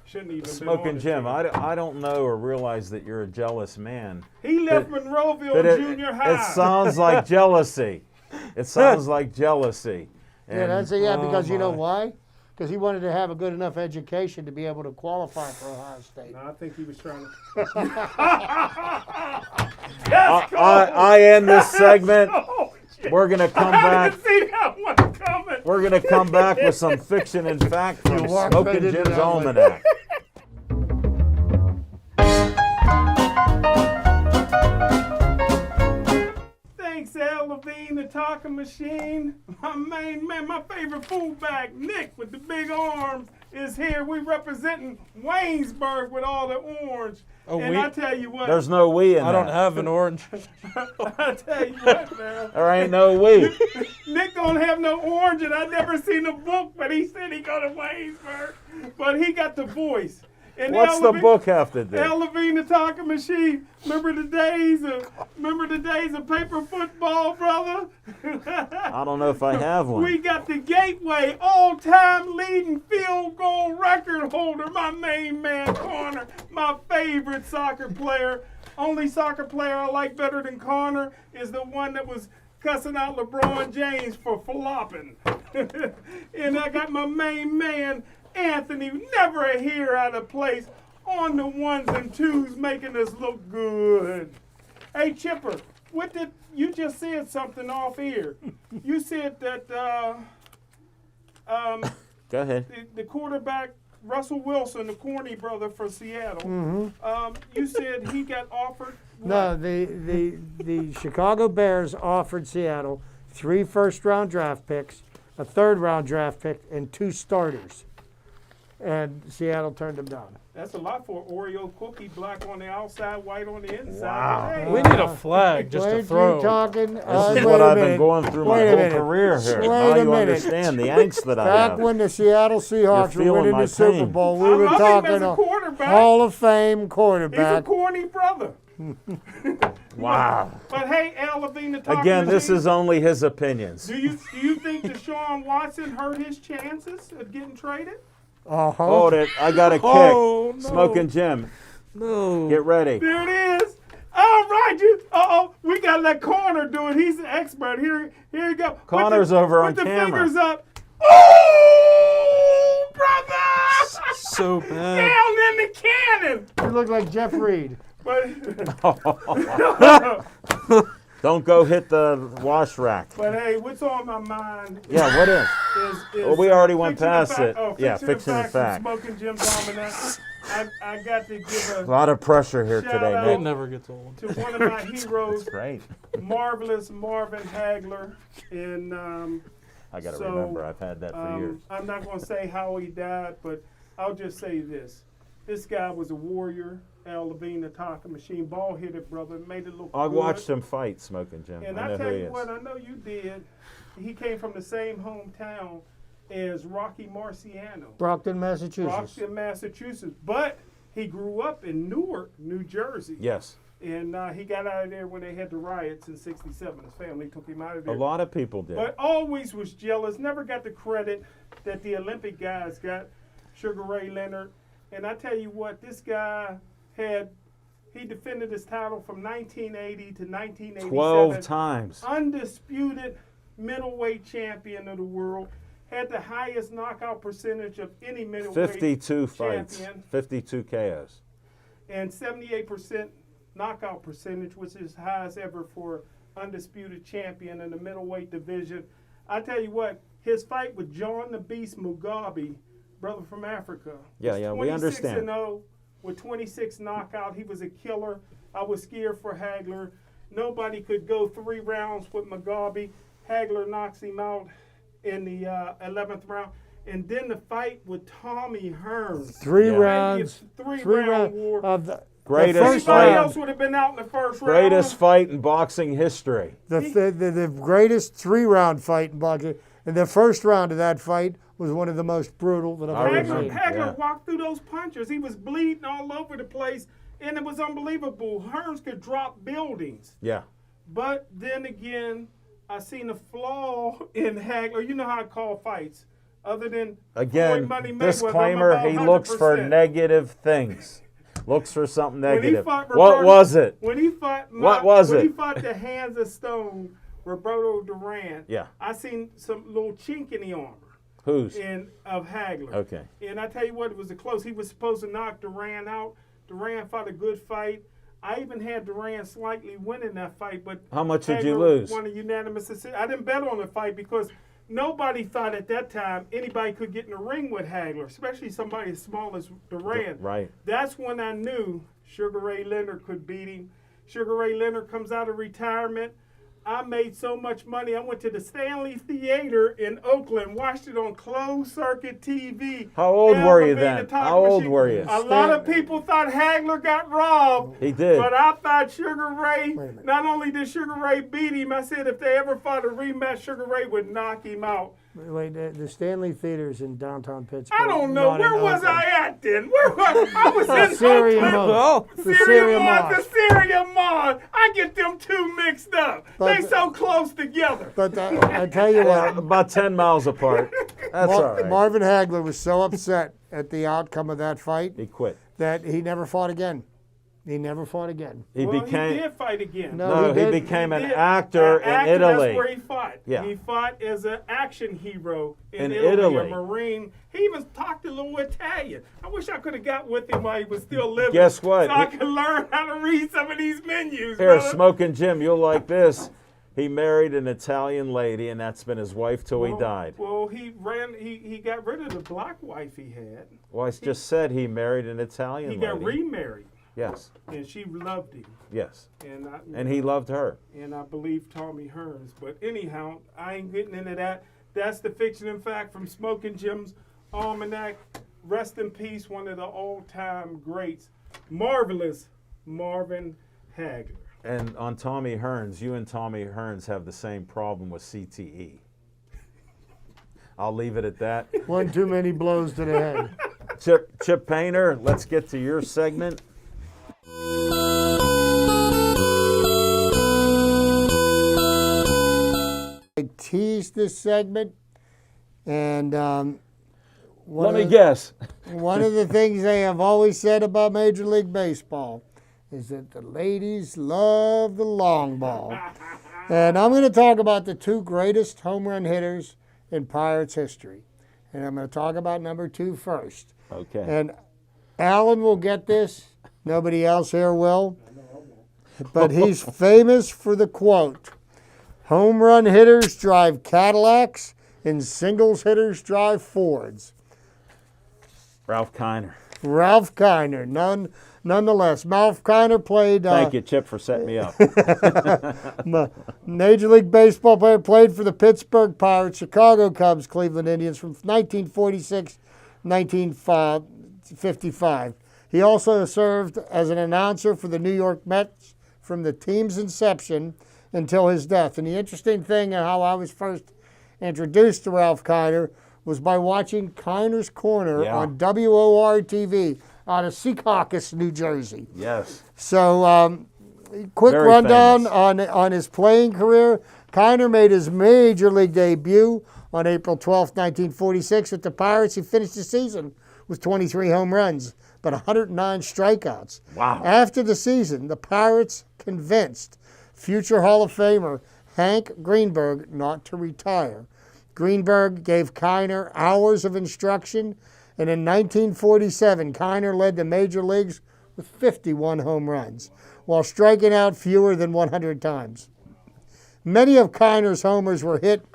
Shouldn't even Smoking been on the Jim? team. I don't know or realize that you're a jealous man. He left But Monroeville Junior High. it sounds like jealousy. It sounds like jealousy. Yeah, And- because you know my. why? Because he wanted to have a good enough education to be able to qualify for Ohio State. No, I think he was trying to. I end this segment. Oh, shit. We're gonna come I back. didn't see that one coming. We're gonna come back with some fiction and fact from You walked right Smoking into Jim's that one. Almanac. Thanks, Al Levine, the talking machine. My main man, my favorite fullback, Nick with the big arms, is here. We representing Waynesburg with all the orange. Oh, and we- I tell you what, There's no we in I don't that. have an orange. I tell you what, man. There ain't no we. Nick don't have no orange, and I never seen the book, but he said he go to Waynesburg. But he got the voice. And What's Al the Levine- book have to do? Al Levine, the talking machine. Remember the days of paper football, brother? I don't know if I have one. We got the Gateway all-time leading field goal record holder, my main man Connor, my favorite soccer player. Only soccer player I like better than Connor is the one that was cussing out LeBron James for flopping. And I got my main man Anthony, never a hair out of place, on the 1s and 2s, making us look good. Hey Chipper, what did you just said something off here? You said that Go ahead. the quarterback Russell Wilson, the Corny brother for Seattle. Mm-hmm. You said he got offered. No, the Chicago Bears offered Seattle 3 first-round draft picks, a 3rd-round draft pick, and 2 starters. And Seattle turned them down. That's a lot for an Oreo cookie, black on the outside, white on the inside. Wow. Hey, We need a flag just to Weren't throw. you talking? This wait is a what I've been minute. going through my Wait a whole minute. career here. Wait Now a you minute. understand the angst that I Back have. when the Seattle Seahawks were feeling winning my the Super pain. Bowl, we I were love him talking as a a quarterback. Hall of Fame He's a quarterback. Corny brother. Wow. But hey, Al Levine, the talking Again, this machine, is only his opinions. Do you think Deshaun Watson hurt his chances of getting traded? Uh-huh. Hold it. I got a kick. Oh, no. Smoking Jim. No. Get ready. There it is. All right, we gotta let Connor do it. He's an expert. Here you go. Connor's over on Put the camera. fingers up. Oh, brother! So bad. Down in the cannon. You look like Jeff Reed. But Don't go hit the wash rack. But hey, what's on my mind Yeah, what is? is Well, we already went Fiction and past Fact- it. Oh, Yeah, Fiction and Fiction and Fact from Fact. Smoking Jim's Almanac. I got to give A lot of pressure here Shout today, out. It Nick. never gets old. to one of my heroes, Great. marvelous Marvin Hagler. And I got to So, remember, I've had that for years. I'm not going to say how he died, but I'll just say this. This guy was a warrior. Al Levine, the talking machine, ball hit it, brother. Made it look I good. watched him fight, Smoking Jim. And I I know tell who he you is. what, I know you did. He came from the same hometown as Rocky Marciano, Brockton, Massachusetts. Brockton, Massachusetts. But he grew up in Newark, New Jersey. Yes. And he got out of there when they had the riots in '67. His family took him out of A there. lot of people did. But always was jealous, never got the credit that the Olympic guys got, Sugar Ray Leonard. And I tell you what, this guy he defended his title from 1980 to 1987. 12 times. Undisputed middleweight champion of the world. Had the highest knockout percentage of any middleweight 52 fights. champion. 52 KOs. And 78% knockout percentage, which is highest ever for undisputed champion in the middleweight division. I tell you what, his fight with John the Beast Mugabe, brother from Africa. Yeah, was yeah, we understand. 26-0 with 26 knockout. He was a killer. I was scared for Hagler. Nobody could go 3 rounds with Mugabe. Hagler knocks him out in the 11th round. And then the fight with Tommy Hearns. Three Yeah. rounds. Three Three round rounds war. of the Greatest first fight. Anybody round. else would have been out in the first round. Greatest fight in boxing history. The greatest 3-round fight in boxing. And the first round of that fight was one of the most brutal that I I've ever remember. seen. Hagler Yeah. walked through those punches. He was bleeding all over the place, and it was unbelievable. Hearns could drop buildings. Yeah. But then again, I seen a flaw in Hagler. You know how I call fights. Other than Again, Floyd Money Mayweather, I'm disclaimer, about he looks for 100%. negative things. Looks for something When he negative. fought What Roberto- was it? When he fought, What was when it? he fought the Hands of Stone, Roberto Duran. Yeah. I seen some little chink in the armor. Who's? Of Hagler. Okay. And I tell you what, it was a close. He was supposed to knock Duran out. Duran fought a good fight. I even had Duran slightly winning that fight, but How much did you Hagler lose? won a unanimous decision. I didn't bet on the fight because nobody thought at that time anybody could get in the ring with Hagler, especially somebody as small as Duran. Right. That's when I knew Sugar Ray Leonard could beat him. Sugar Ray Leonard comes out of retirement. I made so much money. I went to the Stanley Theater in Oakland, watched it on closed circuit TV. How old Al were you Levine, then? the talking How old machine. were you? A lot of people thought Hagler got robbed. He did. But I thought Sugar Ray, minute. not only did Sugar Ray beat him, I said if they ever fought a rematch, Sugar Ray would knock him out. Wait, the Stanley Theater's in downtown Pittsburgh. I don't know. not Where in was Oakland. I at then? Where was I? was in Syria Oakland. Mall. Well, The Syria Syria Mall, Mall. the Syria Mall. I get them two mixed up. But- They so close together. But I tell you what, About 10 miles apart. That's all right. Marvin Hagler was so upset at the outcome of that fight He quit. that he never fought again. He never fought again. He Well, became. he did fight again. No, No, he he did. became an He did. actor in Actor, Italy. That's where he fought. Yeah. He fought as an action hero in In Italy, Italy. a Marine. He even talked a little Italian. I wish I could have got with him while he was still living. Guess what? So I could learn how to read some of these menus. Here, brother. Smoking Jim, you'll like this. He married an Italian lady, and that's been his wife till he died. Well, he got rid of the black wife he had. Well, I just said he married an Italian He lady. got remarried, Yes, and she loved him. yes. And And he loved her. and I believe Tommy Hearns. But anyhow, I ain't getting into that. That's the fiction and fact from Smoking Jim's Almanac. Rest in peace, one of the all-time greats, marvelous Marvin Hagler. And on Tommy Hearns, you and Tommy Hearns have the same problem with CTE. I'll leave it at that. One too many blows to the head. Chip Painter, let's get to your segment. I teased this segment, and Let me guess. one of the things they have always said about Major League Baseball is that the ladies love the long ball. And I'm going to talk about the two greatest home run hitters in Pirates history. And I'm going to talk about number 2 first. Okay. And Alan will get this. Nobody else here will. but he's famous for the quote, "Home run hitters drive Cadillacs and singles hitters drive Fords." Ralph Kiner. Ralph Kiner, nonetheless. Ralph Kiner played. Thank you, Chip, for setting me up. Major League Baseball player, played for the Pittsburgh Pirates, Chicago Cubs, Cleveland Indians from 1946 1955. He also served as an announcer for the New York Mets from the team's inception until his death. And the interesting thing and how I was first introduced to Ralph Kiner was by watching Kiner's Corner on WOR TV out of Secaucus, New Jersey. Yes. So, quick Very rundown famous. on his playing career. Kiner made his major league debut on April 12, 1946 with the Pirates. He finished the season with 23 home runs, but 109 strikeouts. Wow. After the season, the Pirates convinced future Hall of Famer Hank Greenberg not to retire. Greenberg gave Kiner hours of instruction, and in 1947, Kiner led the major leagues with 51 home runs, while striking out fewer than 100 times. Many of Kiner's homers were hit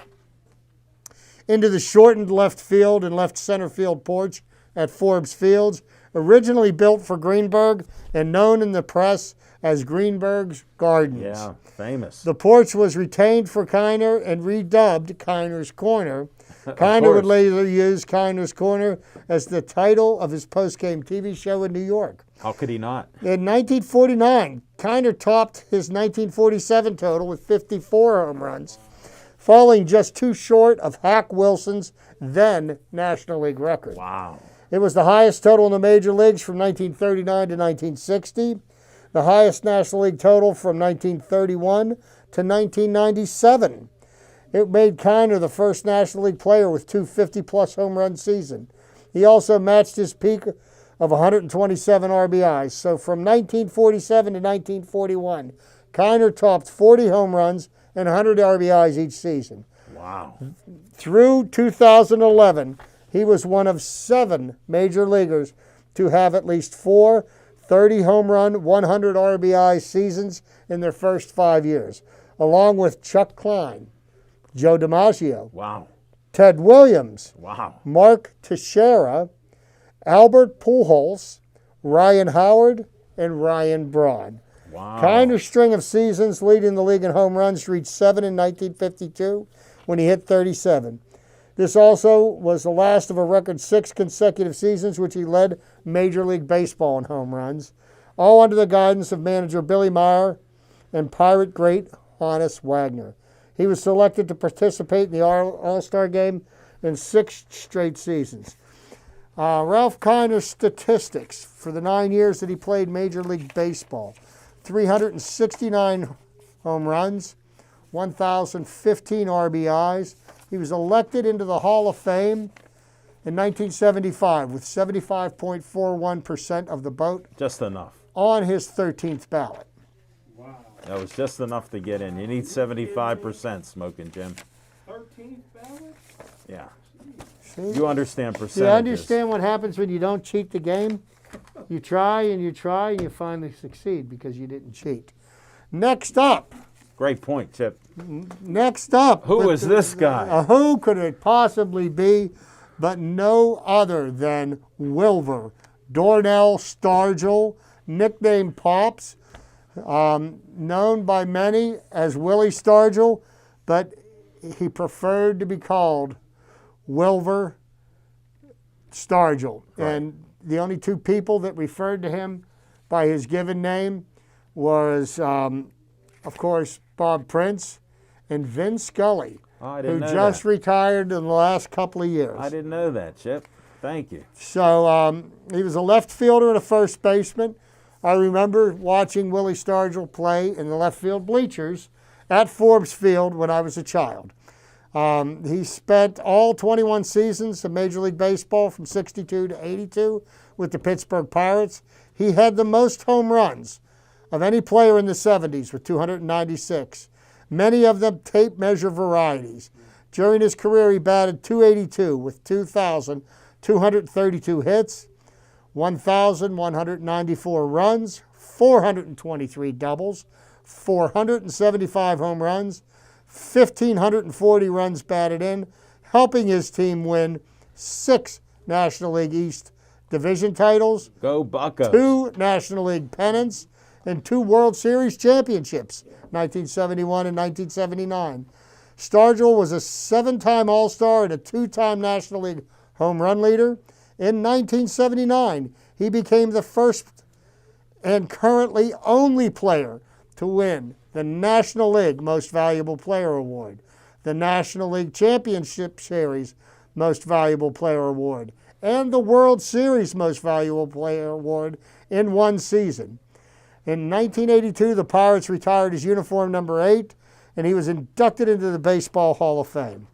into the shortened left field and left center field porch at Forbes Fields, originally built for Greenberg and known in the press as Greenberg's Gardens. Yeah, famous. The porch was retained for Kiner and redubbed Kiner's Corner. Kiner would later use Kiner's Corner as the title of his post-game TV show in New York. How could he not? In 1949, Kiner topped his 1947 total with 54 home runs, falling just too short of Hack Wilson's then National League record. Wow. It was the highest total in the major leagues from 1939 to 1960, the highest National League total from 1931 to 1997. It made Kiner the first National League player with two 50-plus home run seasons. He also matched his peak of 127 RBIs. So from 1947 to 1941, Kiner topped 40 home runs and 100 RBIs each season. Wow. Through 2011, he was one of 7 major leaguers to have at least 4 30 home run, 100 RBI seasons in their first 5 years, along with Chuck Klein, Joe DiMaggio, Wow. Ted Williams, Wow. Mark Teixeira, Albert Pujols, Ryan Howard, and Ryan Braun. Wow. Kiner's string of seasons leading the league in home runs reached 7 in 1952 when he hit 37. This also was the last of a record 6 consecutive seasons which he led Major League Baseball in home runs, all under the guidance of manager Billy Meyer and Pirate great Honus Wagner. He was selected to participate in the All-Star game in 6 straight seasons. Ralph Kiner's statistics for the 9 years that he played Major League Baseball: 369 home runs, 1,015 RBIs. He was elected into the Hall of Fame in 1975 with 75.41% of the vote Just enough. on his 13th ballot. Wow. That was just enough to get in. You need 75%, Smoking Jim. 13th ballot? Yeah. See? You understand percentages. You understand what happens when you don't cheat the game? You try and you try and you finally succeed because you didn't cheat. Next up. Great point, Chip. Next up. Who is this guy? Who could it possibly be but no other than Wilver, Darnell Stargell, nicknamed Pops, known by many as Willie Stargell, but he preferred to be called Wilver Stargell. Right. And the only 2 people that referred to him by his given name was, of course, Bob Prince and Vin Scully, Oh, I who didn't know just that. retired in the last couple of years. I didn't know that, Chip. Thank you. So he was a left fielder and a first baseman. I remember watching Willie Stargell play in the left field bleachers at Forbes Field when I was a child. He spent all 21 seasons of Major League Baseball from 62 to 82 with the Pittsburgh Pirates. He had the most home runs of any player in the 70s with 296, many of them tape measure varieties. During his career, he batted .282 with 2,232 hits, 1,194 runs, 423 doubles, 475 home runs, 1,540 runs batted in, helping his team win 6 National League East division titles, Go Buccos. 2 National League pennants, and 2 World Series championships, 1971 and 1979. Stargell was a 7-time All-Star and a 2-time National League home run leader. In 1979, he became the first and currently only player to win the National League Most Valuable Player Award, the National League Championship Series Most Valuable Player Award, and the World Series Most Valuable Player Award in one season. In 1982, the Pirates retired his uniform number 8, and he was inducted into the Baseball Hall of Fame.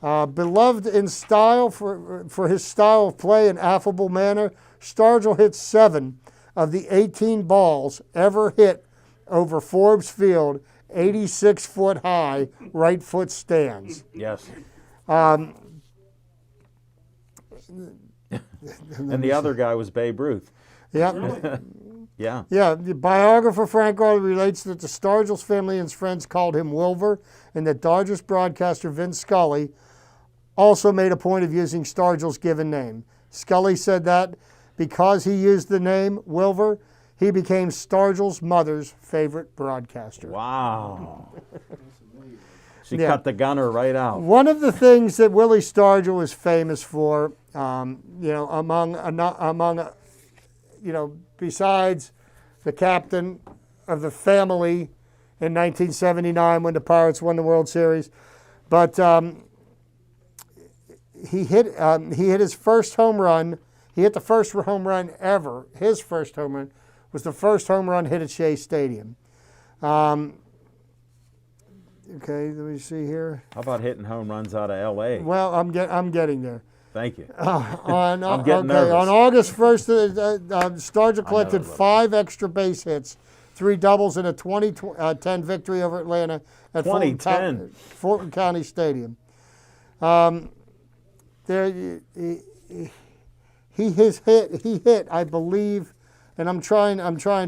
Beloved in style for his style of play and affable manner, Stargell hit 7 of the 18 balls ever hit over Forbes Field 86-foot high right foot stands. Yes. And the other guy was Babe Ruth. Yep. Yeah. Yeah, the biographer Frank Garley relates that the Stargell's family and friends called him Wilver, and that Dodgers broadcaster Vince Scully also made a point of using Stargell's given name. Scully said that because he used the name Wilver, he became Stargell's mother's favorite broadcaster. Wow. She Yeah. cut the gunner right out. One of the things that Willie Stargell was famous for, besides the captain of the family in 1979 when the Pirates won the World Series, but he hit his first home run. He hit the first home run ever. His first home run was the first home run hit at Shea Stadium. Okay, let me see here. How about hitting home runs out of L.A.? Well, I'm getting there. Thank you. On nervous. August 1st, Stargell collected 5 extra base hits, 3 doubles, and a 2010 victory over Atlanta at 2010. Fulton County Stadium. He hit, I believe, and I'm trying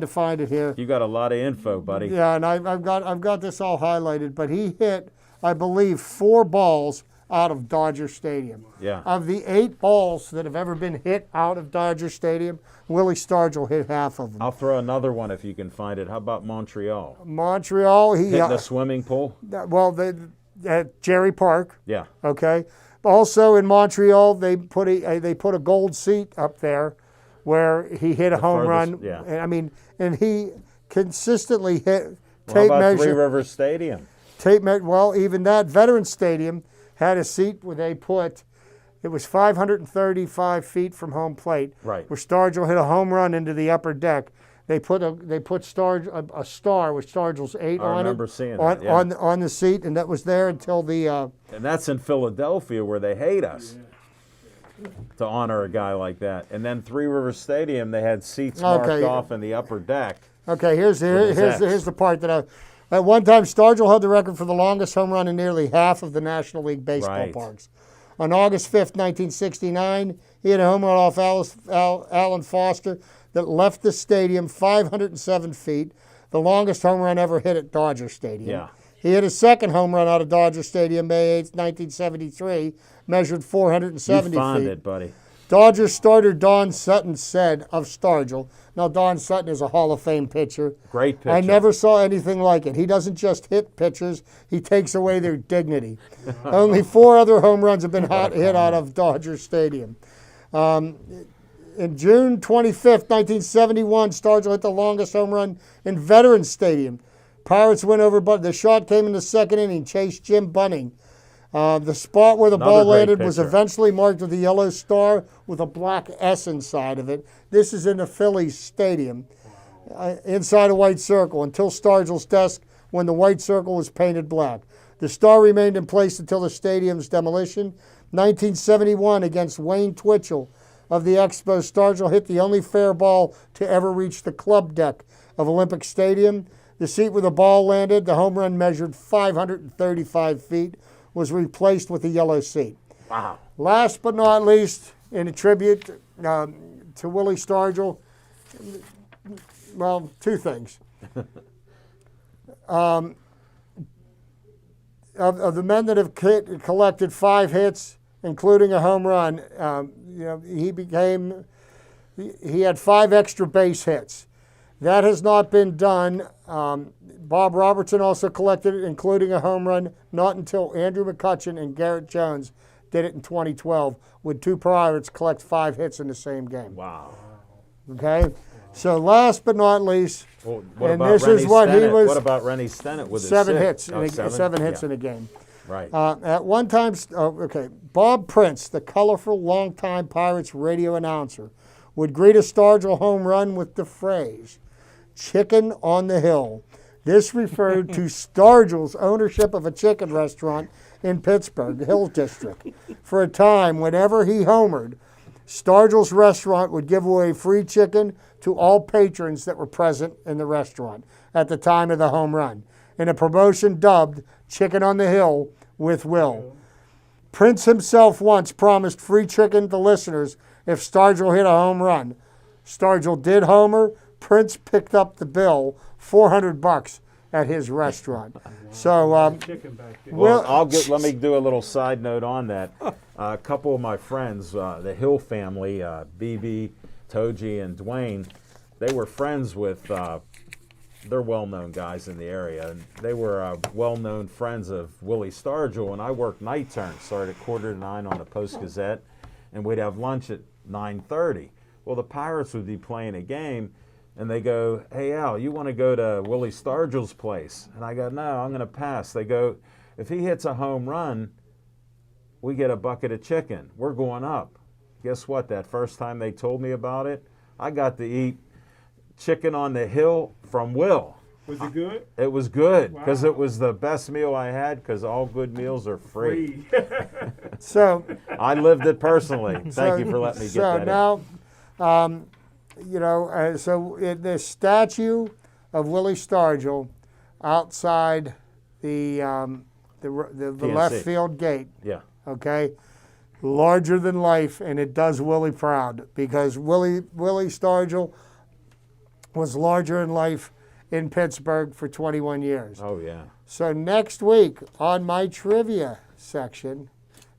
to find it here. You got a lot of info, buddy. Yeah, and I've got this all highlighted, but he hit, I believe, 4 balls out of Dodger Stadium. Yeah. Of the 8 balls that have ever been hit out of Dodger Stadium, Willie Stargell hit half of them. I'll throw another one if you can find it. How about Montreal? Montreal, he Hitting the swimming pool? at Jerry Park. Yeah. Okay. Also in Montreal, they put a gold seat up there where he hit a home run. Yeah. And he consistently hit How tape about measure. Three Rivers Stadium? Even that Veterans Stadium had a seat where they put, it was 535 feet from home plate. Right. Where Stargell hit a home run into the upper deck. They put a star with Stargell's 8 I on remember it seeing that, yeah. on the seat, and that was there until the. And that's in Philadelphia where they hate us to honor a guy like that. And then Three Rivers Stadium, they had seats marked off in the upper deck. Okay, here's the part that at one time Stargell held the record for the longest home run in nearly half of the National League baseball parks. On August 5th, 1969, he hit a home run off Alan Foster that left the stadium 507 feet, the longest home run ever hit at Dodger Stadium. Yeah. He hit his second home run out of Dodger Stadium May 8th, 1973, measured 470 You found feet. it, buddy. Dodgers starter Don Sutton said of Stargell, now Don Sutton is a Hall of Fame pitcher. Great pitcher. I never saw anything like it. He doesn't just hit pitchers, he takes away their dignity. Only 4 other home runs have been hit out of Dodger Stadium. In June 25th, 1971, Stargell hit the longest home run in Veterans Stadium. Pirates went over, but the shot came in the second inning, chased Jim Bunning. The spot where the Another ball great landed was pitcher. eventually marked with a yellow star with a black S inside of it. This is in the Phillies Stadium, inside a white circle, until Stargell's death when the white circle was painted black. The star remained in place until the stadium's demolition. 1971, against Wayne Twitchell of the Expos, Stargell hit the only fair ball to ever reach the club deck of Olympic Stadium. The seat where the ball landed, the home run measured 535 feet, was replaced with a yellow seat. Wow. Last but not least, in a tribute to Willie Stargell, well, two things. Of the men that have collected 5 hits, including a home run, he had 5 extra base hits. That has not been done. Bob Robertson also collected it, including a home run, not until Andrew McCutchen and Garrett Jones did it in 2012, with 2 Pirates collect 5 hits in the same game. Wow. Okay? So last but not least, Well, what and about this is Rennie what he Stennett? was. What about Rennie Stennett with his 7 6? hits, Oh, 7 hits Yeah. in a game. Right. At one time, Bob Prince, the colorful longtime Pirates radio announcer, would greet a Stargell home run with the phrase, "Chicken on the Hill." This referred to Stargell's ownership of a chicken restaurant in Pittsburgh, the Hill District. For a time, whenever he homered, Stargell's restaurant would give away free chicken to all patrons that were present in the restaurant at the time of the home run, in a promotion dubbed Chicken on the Hill with Will. Prince himself once promised free chicken to listeners if Stargell hit a home run. Stargell did homer. Prince picked up the bill, $400 at his restaurant. So, Chicken back there. Well, let me do a little side note on that. A couple of my friends, the Hill family, BB, Toji, and Dwayne, they were friends with, they're well-known guys in the area, and they were well-known friends of Willie Stargell, and I worked night turn, started at 8:45 on the Post-Gazette, and we'd have lunch at 9:30. Well, the Pirates would be playing a game, and they go, "Hey, Al, you want to go to Willie Stargell's place?" And I go, "No, I'm going to pass." They go, "If he hits a home run, we get a bucket of chicken. We're going up." Guess what? That first time they told me about it, I got to eat chicken on the hill from Will. Was it good? It was good because Wow. it was the best meal I had because all good meals are free. so I lived it personally. Thank you for letting me get that in. now, the statue of Willie Stargell outside the left field gate, Yeah. okay, larger than life, and it does Willie proud because Willie Stargell was larger than life in Pittsburgh for 21 years. Oh, yeah. So next week on my trivia section,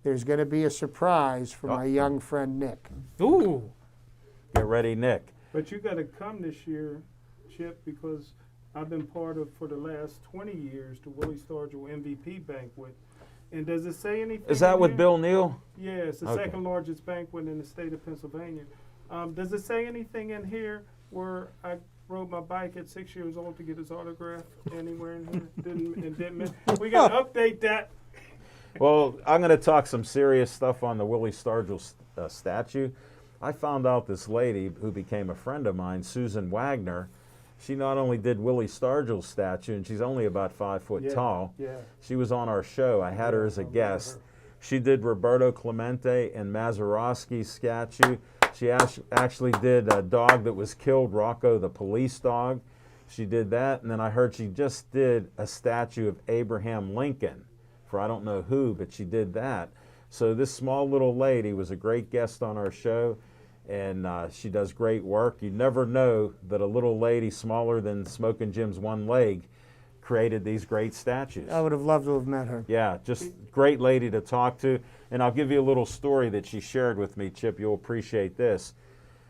there's going to be a surprise for my young friend Nick. Ooh. Get ready, Nick. But you got to come this year, Chip, because I've been part of, for the last 20 years, the Willie Stargell MVP banquet. And does it say anything? Is that in with here? Bill Neal? Yeah, it's the Okay. second largest banquet in the state of Pennsylvania. Does it say anything in here where I rode my bike at 6 years old to get his autograph anywhere in here? Didn't we got to update that. Well, I'm going to talk some serious stuff on the Willie Stargell statue. I found out this lady who became a friend of mine, Susan Wagner, she not only did Willie Stargell's statue, and she's only about 5 foot tall. Yeah. She was on our show. I had her as a guest. She did Roberto Clemente and Mazeroski's statue. She actually did a dog that was killed, Rocco the police dog. She did that, and then I heard she just did a statue of Abraham Lincoln for I don't know who, but she did that. So this small little lady was a great guest on our show, and she does great work. You never know that a little lady smaller than Smokin' Jim's one leg created these great statues. I would have loved to have met her. Yeah, just great lady to talk to. And I'll give you a little story that she shared with me, Chip. You'll appreciate this.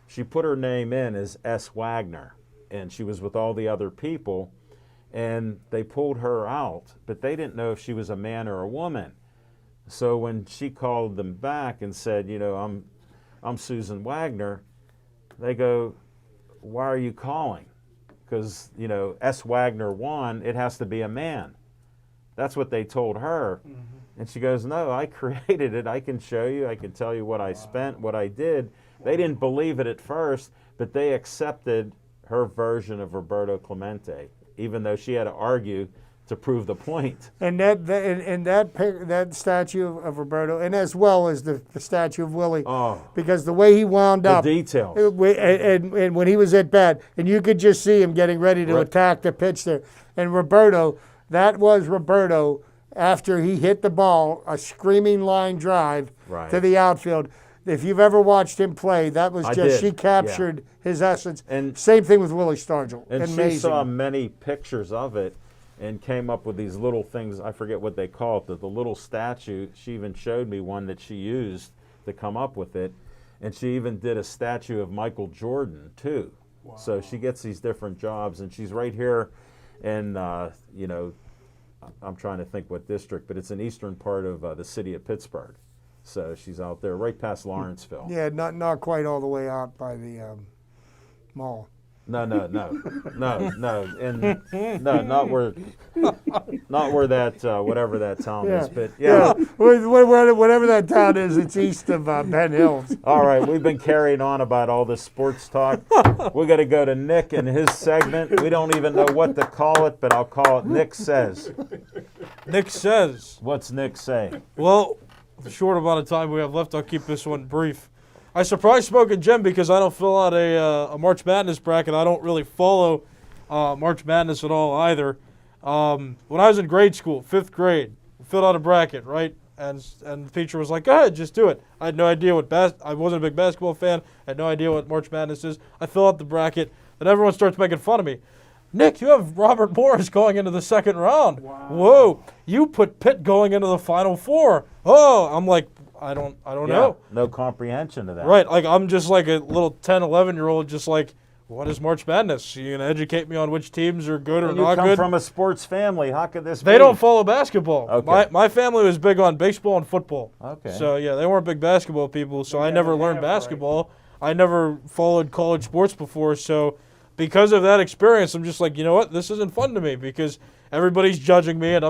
She put her name in as S. Wagner, and she was with all the other people, and they pulled her out, but they didn't know if she was a man or a woman. So when she called them back and said, you know, I'm Susan Wagner, they go, why are you calling? Because, you know, S. Wagner 1, it has to be a man. That's what they told her. Mm-hmm. And she goes, no, I created it. I can show you. I can tell you what I spent, what I did. They didn't believe it at first, but they accepted her version of Roberto Clemente, even though she had to argue to prove the point. And that statue of Roberto, and as well as the statue of Willie, because the way he wound up, the details, and when he was at bat, and you could just see him getting ready to attack the pitch there. And Roberto, that was Roberto after he hit the ball, a screaming line drive to the outfield. If you've ever watched him play, that was I just, did, she captured his essence. And- Same thing with Willie Stargell. And Amazing. she saw many pictures of it and came up with these little things. I forget what they call it, the little statue. She even showed me one that she used to come up with it. And she even did a statue of Michael Jordan, too. Wow. So she gets these different jobs. And she's right here in, you know, I'm trying to think what district, but it's an eastern part of the city of Pittsburgh. So she's out there right past Lawrenceville. Yeah, not quite all the way out by the mall. No, and no, not where that whatever that town is, but yeah. Whatever that town is, it's east of Ben Hills. All right, we've been carrying on about all this sports talk. We got to go to Nick and his segment. We don't even know what to call it, but I'll call it Nick Says. Nick Says. What's Nick saying? Well, the short amount of time we have left, I'll keep this one brief. I surprised Smoking Jim because I don't fill out a March Madness bracket. I don't really follow March Madness at all either. When I was in grade school, 5th grade, I filled out a bracket, right? And the teacher was like, go ahead, just do it. I had no idea what I wasn't a big basketball fan. I had no idea what March Madness is. I fill out the bracket, and everyone starts making fun of me. Nick, you have Robert Morris going into the second round. Wow. Whoa, you put Pitt going into the Final Four. Oh, I'm like, I don't know. No comprehension to that. Right, like I'm just like a little 10, 11-year-old, just like, what is March Madness? You gonna educate me on which teams are good or And not you come good? from a sports family. How could this be? They don't follow basketball. Okay. My family was big on baseball and football. Okay. So yeah, they weren't big basketball people. So I never learned right. basketball. I never followed college sports before. So because of that experience, I'm just like, you know what? This isn't fun to me because everybody's judging me, and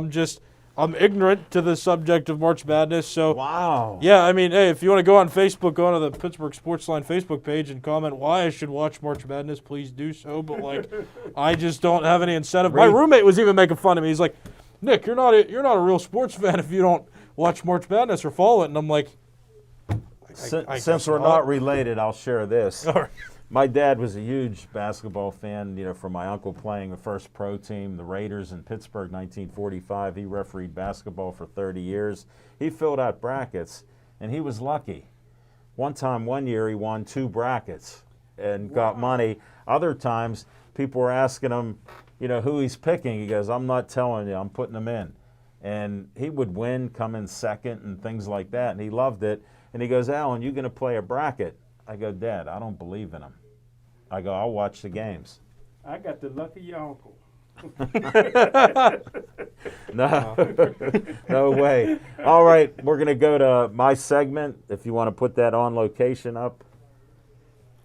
I'm ignorant to the subject of March Madness. So Wow. yeah, I mean, hey, if you want to go on Facebook, go onto the Pittsburgh Sportsline Facebook page and comment why I should watch March Madness, please do so. But like, I just don't have any incentive. My roommate was even making fun of me. He's like, Nick, you're not a real sports fan if you don't watch March Madness or follow it. And I'm like, I Since we're not related, I'll share this. All right. My dad was a huge basketball fan, you know, from my uncle playing the first pro team, the Raiders in Pittsburgh, 1945. He refereed basketball for 30 years. He filled out brackets, and he was lucky. One year, he won 2 brackets and got money. Other times, people were asking him, you know, who he's picking. He goes, I'm not telling you, I'm putting them in. And he would win, come in second, and things like that, and he loved it. And he goes, Alan, you going to play a bracket? I go, Dad, I don't believe in him. I go, I'll watch the games. I got the luck of your uncle. No, no way. All right, we're going to go to my segment. If you want to put that on location up.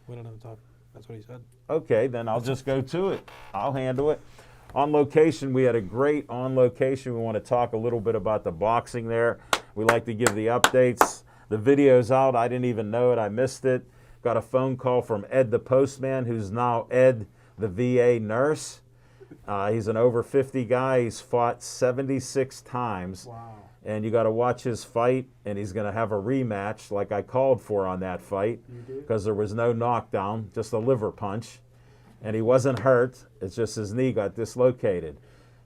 We don't have to talk. That's what he said. Okay, then I'll just go to it. I'll handle it. On location, we had a great on location. We want to talk a little bit about the boxing there. We like to give the updates. The video's out. I didn't even know it. I missed it. Got a phone call from Ed the postman, who's now Ed the VA nurse. He's an over 50 guy. He's fought 76 times. Wow. And you got to watch his fight, and he's going to have a rematch like I called for on that fight because there was no knockdown, just a liver punch. And he wasn't hurt. It's just his knee got dislocated.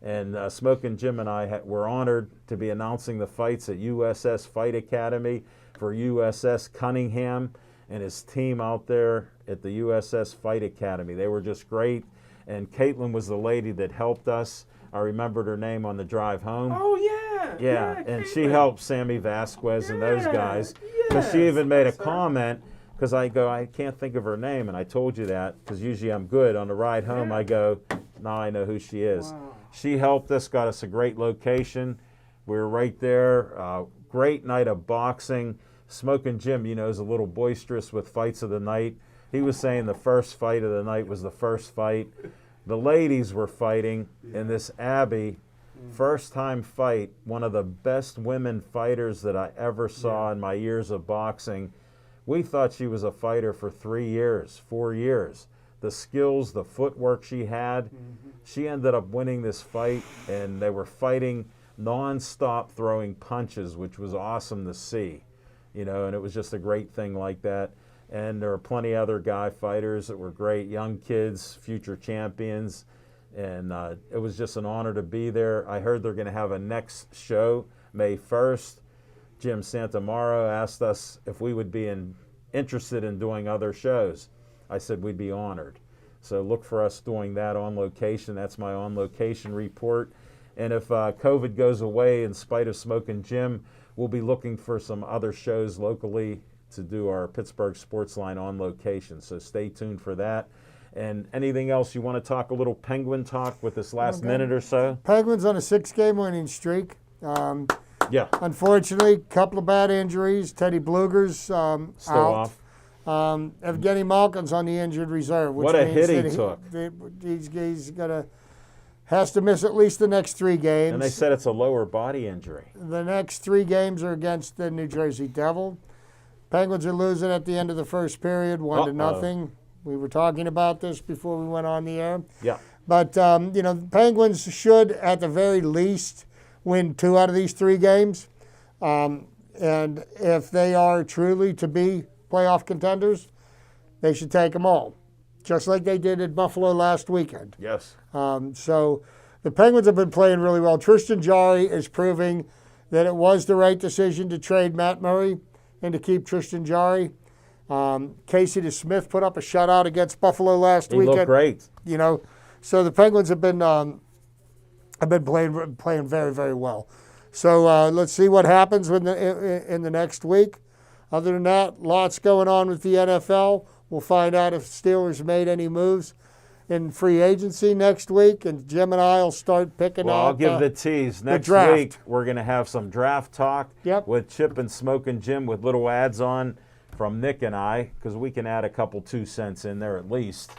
And Smokin' Jim and I were honored to be announcing the fights at USS Fight Academy for USS Cunningham and his team out there at the USS Fight Academy. They were just great. And Caitlin was the lady that helped us. I remembered her name on the drive home. Oh, yeah. Yeah, and she Caitlin. helped Sammy Vasquez and those guys. Because she even made a comment, because I go, I can't think of her name, and I told you that, because usually I'm good. On the ride home, I go, now I know who she is. Wow. She helped us, got us a great location. We were right there. Great night of boxing. Smokin' Jim, you know, is a little boisterous with fights of the night. He was saying the first fight of the night was the first fight. The ladies were fighting, and this Abby, first time fight, one of the best women fighters that I ever saw in my years of boxing. We thought she was a fighter for 3 years, 4 years. The skills, the footwork she had, she ended up winning this fight, and they were fighting non-stop throwing punches, which was awesome to see. You know, and it was just a great thing like that. And there were plenty of other guy fighters that were great, young kids, future champions. And it was just an honor to be there. I heard they're going to have a next show, May 1st. Jim Santamaro asked us if we would be interested in doing other shows. I said we'd be honored. So look for us doing that on location. That's my on location report. And if COVID goes away, in spite of Smokin' Jim, we'll be looking for some other shows locally to do our Pittsburgh Sportsline on location. So stay tuned for that. And anything else you want to talk, a little Penguin talk with this last minute or so? Penguins on a 6-game winning streak. Yeah. Unfortunately, a couple of bad injuries. Teddy Bluger's Still out. off. Evgeny Malkin's on the injured reserve. Which What a means hit he that took. He's has to miss at least the next 3 games. And they said it's a lower body injury. The next 3 games are against the New Jersey Devil. Penguins are losing at the end of the first period, 1-0. We were talking about this before we went on the air. Yeah. But, the Penguins should, at the very least, win 2 out of these 3 games. And if they are truly to be playoff contenders, they should take them all, just like they did at Buffalo last weekend. Yes. So the Penguins have been playing really well. Tristan Jarry is proving that it was the right decision to trade Matt Murray and to keep Tristan Jarry. Casey DeSmith put up a shutout against Buffalo last He weekend. looked great. So the Penguins have been playing very, very well. So let's see what happens in the next week. Other than that, lots going on with the NFL. We'll find out if Steelers made any moves in free agency next week, and Jim and I will start picking Well, out I'll give the tease. Next draft. week, we're going to have some draft talk with Chip and Smokin' Jim with little ads on from Nick and I, because we can add a couple 2 cents in there at least.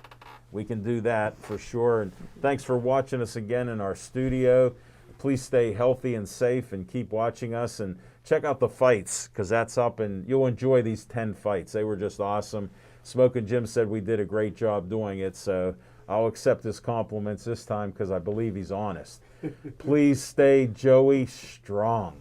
We can do that for sure. And thanks for watching us again in our studio. Please stay healthy and safe and keep watching us. And check out the fights, because that's up, and you'll enjoy these 10 fights. They were just awesome. Smokin' Jim said we did a great job doing it, so I'll accept his compliments this time because I believe he's honest. Please stay Joey strong.